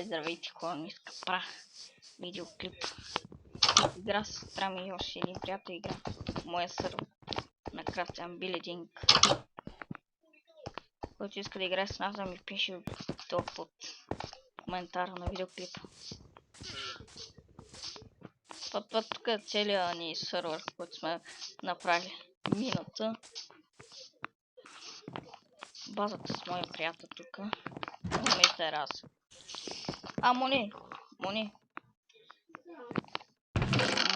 Здравейте хора, днес правя видеоклип. Игра с сестра ми и още един приятел игра в моя сървър на Craft and Building. Който иска да играе с нас, да ми пише долу под коментара на видеоклипа. Това тук е целият ни сървър, който сме направили. Мината. Базата с моя приятел тук. Имаме тераса. Мони!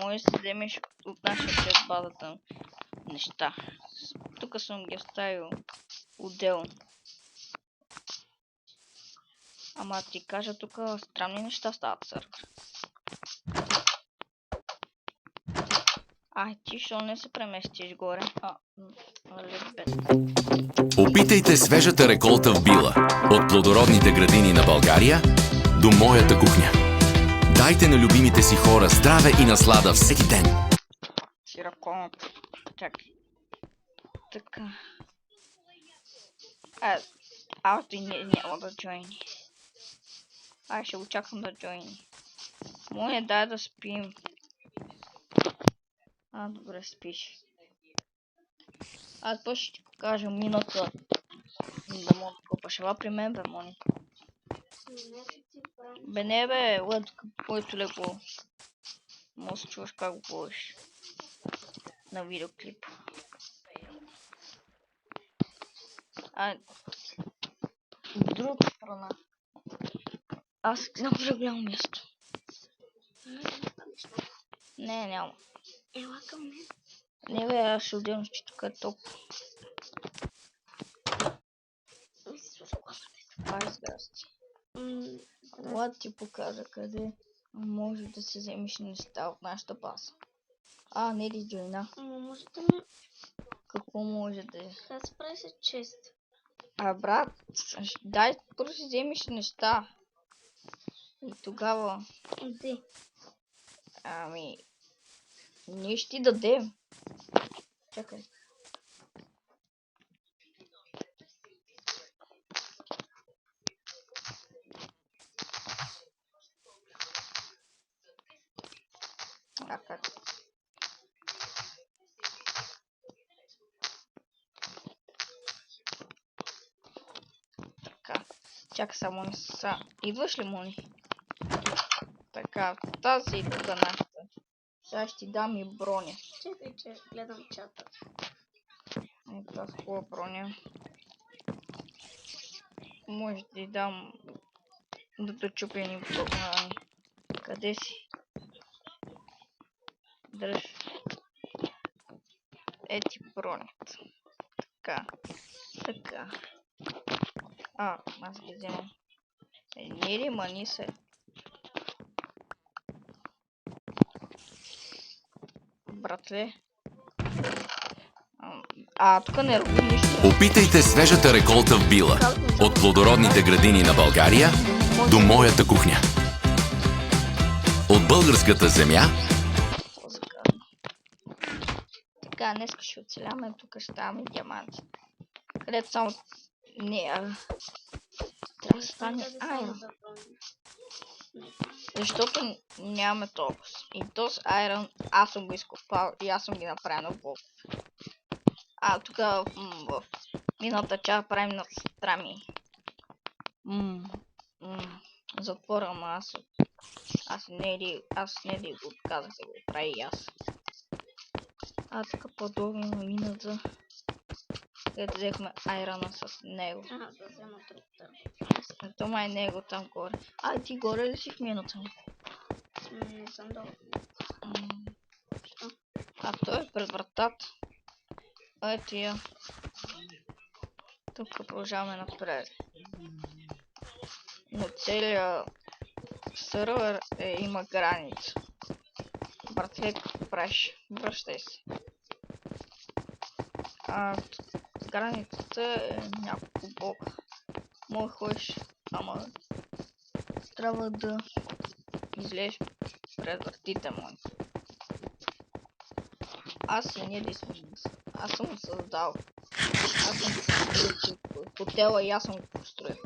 Може да си вземеш от нашия чат базата неща. Тук съм ги оставил отделно. Ама ти кажа, тук странни неща стават сървър. Ти шо не се преместиш горе? Опитайте свежата реколта в Била. От плодородните градини на България до моята кухня. Дайте на любимите си хора здраве и наслада всеки ден. Сираконата. Чакай. Така. Той няма да джойни. Ще го чакам да джойни. Моля, дай да спим. Добре, спиш. После ще ти покажа мината. Да мога да купаш. Ела при мен, бе, Мони. Не бе, тук който леко. Може да чуваш как го говориш. На видеоклип. В другата страна. Знам за голямо място. Не, няма. Ела към мен. Не бе, аз ще отделно, че тук е топ. Здрасти. Ела ти покажа къде може да се вземеш неща от нашата база. Не ли джойна? Може да ме... Какво може да е? Аз прави се чест. Брат, дай първо си вземеш неща. И тогава... Де? Ние ще ти дадем. Чакай. Как? Така. Чакай само не са. Идваш ли, Мони? Така, тази тук нашата. Сега ще ти дам и броня. Чакай, че гледам чата. Това с хубава броня. Може да ти дам да чупя ни бутона. Къде си? Дръж. Ети бронята. Така. Аз ги вземам. Не ли мани се? Братле. Тук не роби нищо. Опитайте свежата реколта в Била. От плодородните градини на България до моята кухня. От българската земя. Така, днес ще оцеляваме. Тук ще ставаме диаманти. Където само... Трябва да стане айрон. Защото нямаме толкова. И този айрон аз съм го изкопал и аз съм ги направил на Бог. Тук в миналата част правим на сестра ми. Затвора, ама аз не ли го отказах да го прави и аз. Тук по-долу на мината. Където взехме айрона с него. Да взема трупта. Ето май него там горе. Ти горе ли си в минута? Не съм долу. Той е пред вратата. Ето я. Тук продължаваме напред. Но целият сървър има граница. Братле, какво правиш? Връщай се. Границата е няколко блока. Може да ходиш, ама трябва да излезеш пред вратите му. Аз съм създал. Хотела и аз съм го построил.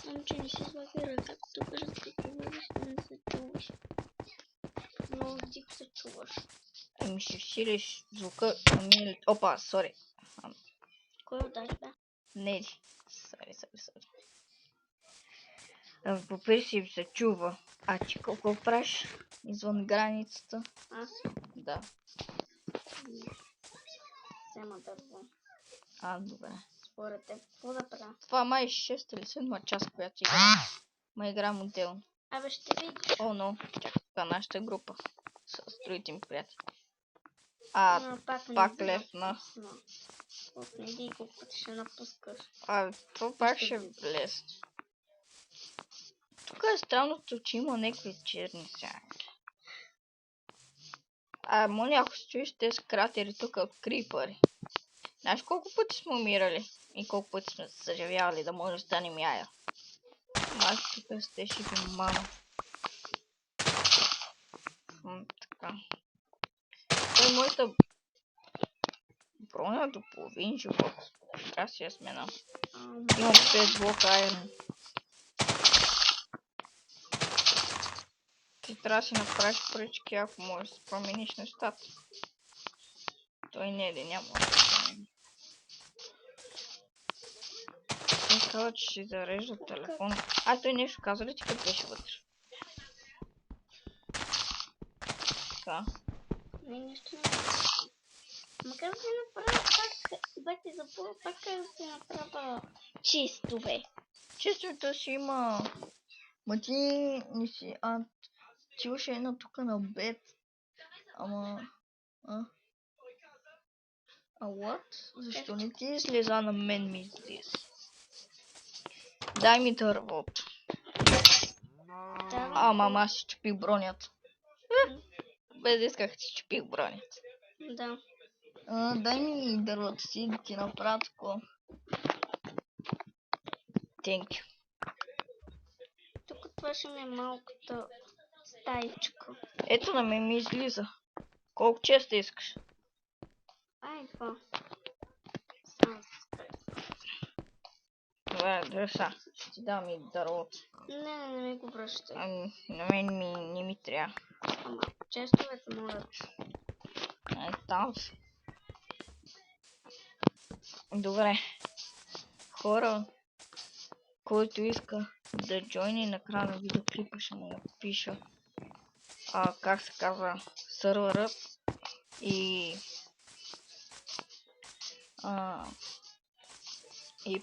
Само че не си лагера, както тук разпитуваш, не се чуваш. Много тихо се чуваш. Ами ще усилиш звука. Опа, сори. Кой удари, бе? Не ли. Сори. По принцип се чува. А ти какво правиш извън границата? Аз Да. взема дърво. Добре. Според теб, какво да правя? Това май 6 или 7 част, която играм. Ма играм отделно. Абе, ще видиш. О, но. Чакай, това нашата група. С другите ми приятели. Но Пак лесна. Не ди колко пъти ще напускаш. Това пак ще влез. Тук е странното, че има някакви черни сянки. Моля, ако се чуеш тези кратери тук от крипъри. Знаеш колко пъти сме умирали? И колко пъти сме се съживявали да може да станем яя? Аз тук сте ще ги мама. Така. Той моята броня до половин живот. Трябва си я сменам. Имам 5 блока айрон. Ти трябва да си направиш пръчки, ако можеш да промениш нещата. Той не е, няма да промени. Той казва, че ще зарежда телефона. Той нещо каза ли ти като беше вътре? Така. Не, нещо не казва. Макар да си направя пак, да ти запълва пак да си направя чисто, бе. Чистото си има... Ма ти не си... Ти имаше едно тук на бед. What? Защо не ти излеза на мен ми излез? Дай ми дървото. Мама, си чупих бронята. Без да исках си чупих бронята. Да. Дай ми дървото си да ти направя такова. Thank you. Тук това ще ми е малката стаичка. Ето на мен ми излиза. Колко често искаш? Това. Добре, дреса. Ще ти дам и дървото. Не ми го връщай. На мен не ми трябва. Честовете могат. Там си. Добре. Хора, който иска да джойни на края на видеоклипа, ще му напиша как се казва сървърът и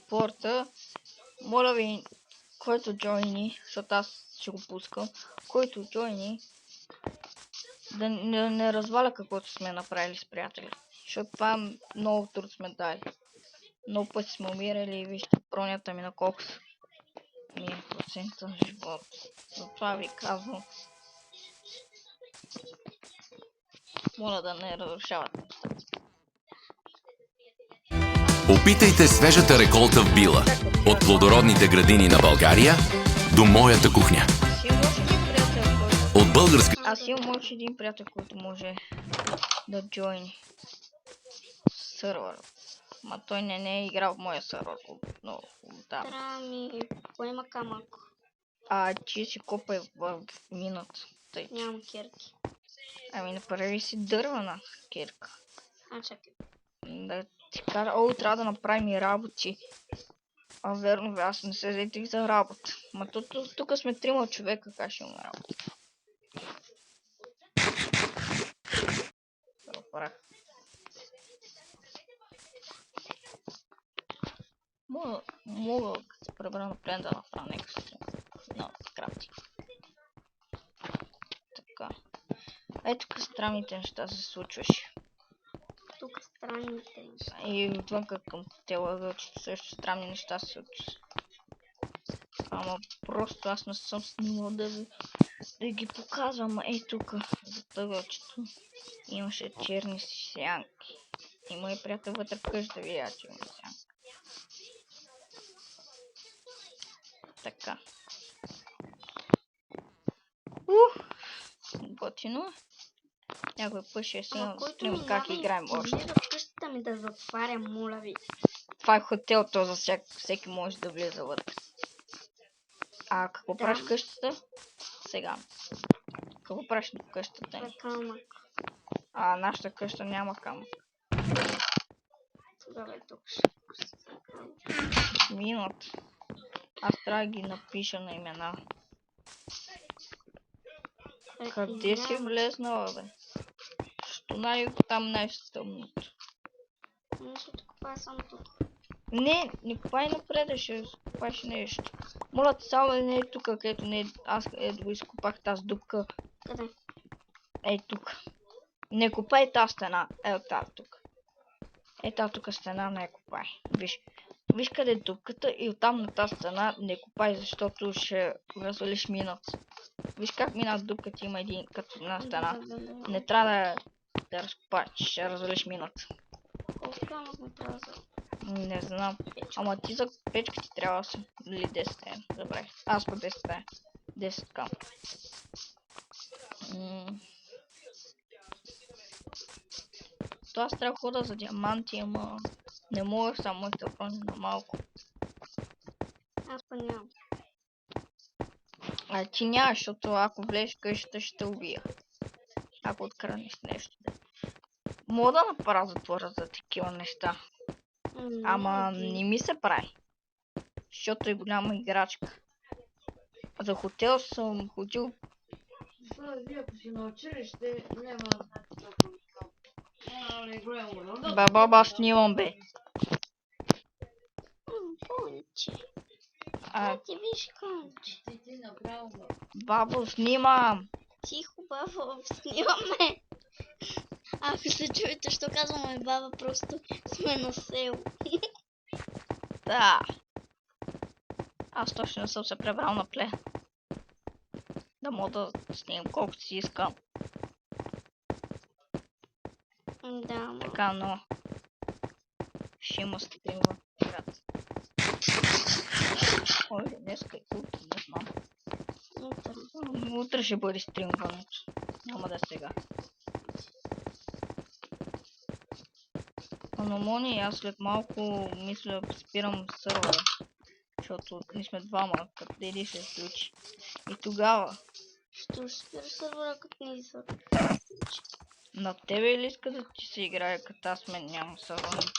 порта. Моля ви, който джойни, защото аз ще го пускам, който джойни да не разваля каквото сме направили с приятели, защото това много труд сме дали. Много пъти сме умирали и вижте бронята ми на колко ми е процента живот. Затова ви казвам. Моля да не разрушавате нещата. Опитайте свежата реколта в Била. От плодородните градини на България до моята кухня. От българска... Аз имам още един приятел, който може да джойни сървър. Ма той не е играл в моя сървър. Но да. Трябва ми поема камък. Ти си копай в мината. Нямам кирки. Направи си дървена кирка. Чакай. Да ти кажа, трябва да направим и работи. Верно, аз не се заетих за работа. Ма тук сме 3 човека, как ще имаме работа. Мога като се пребра на плен да направя някакъв крафти. Така. Тук странните неща се случваше. Тук странните неща. И отвън към телевизорчето също странни неща се случват. Просто аз не съм снимал да ги показвам. Тук за тъгълчето имаше черни сянки. И мой приятел вътре вкъщи да видя, че има сянка. Така. Готино. Някой път ще снимам стрим как играем още. Влиза в къщата ми да затваря, моля ви. Това е хотел, то за всеки може да влиза вътре. А какво Да. правиш в къщата? Сега. Какво правиш в къщата? Това е камък. А нашата къща няма камък. Тогава е тук. Минат. Аз трябва да ги напиша на имена. Къде си влезнала, бе? Що там най-стъмното? Нещо копая само тук. Не копай напред, ще копаш нещо. Моля ти, само не е тук, където не е. Аз го изкопах тази дупка. Къде? Ей тук. Не копай тази стена. Ей тази тук. Ей тази тук стена не копай. Виж къде е дупката и оттам на тази стена не копай, защото ще развалиш мината. Виж как минат дупката, има един като една стена. Не трябва да разкопаш, ще развалиш мината. Колко камък ми трябва за... Не знам. Ама ти за печка ти трябва си. Или 10 е. Добре. Аз по 10 е. 10 кам. То аз трябва да хода за диаманти, ама не мога само да пълня на малко. Аз па нямам. А ти нямаш, защото ако влезеш в къщата ще те убия. Ако откранеш нещо. Мога да направя затвора за такива неща. Ама не ми се прави. Защото е голяма играчка. За хотел съм ходил. Вие ако си на училище, няма Баба, аз снимам, бе. Конче. Ти виж конче. ти направо. Бабо, снимам. Тихо, баба, снимаме. Ако се чуете, що казваме баба, просто сме на село. Да. Аз точно не съм се пребрал на пле. Да мога да снимам колкото си искам. Да, ама. Така, но ще има стрим в играта. Ой, днеска е утре, не знам. Утре ще бъде стрим в нощ. Няма да е сега. Аномони, аз след малко мисля спирам сървъра. Защото ние сме двама, като Деди се включи. И тогава. Ще спира сървъра, като не изсърва. На тебе ли иска да ти се играе, като аз мен нямам сървър?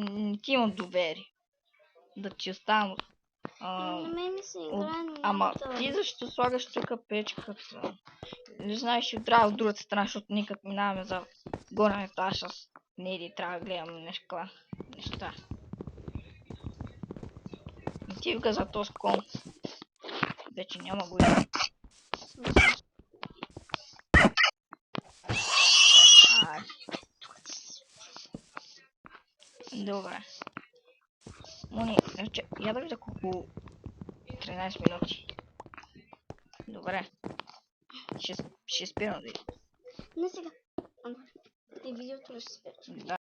Не ти имам доверие. Да ти оставам. На мен ми се играе, но Ама ти защо слагаш тук печката? Не знаеш, ще трябва от другата страна, защото ние като минаваме за горен етаж, аз не иди трябва да гледам неща. И ти вика за този кон. Вече няма година. Добре. Мони, я да видя колко 13 минути. Добре. Ще спирам да. Не сега. Ама, ти видеото ли ще спираш? Да.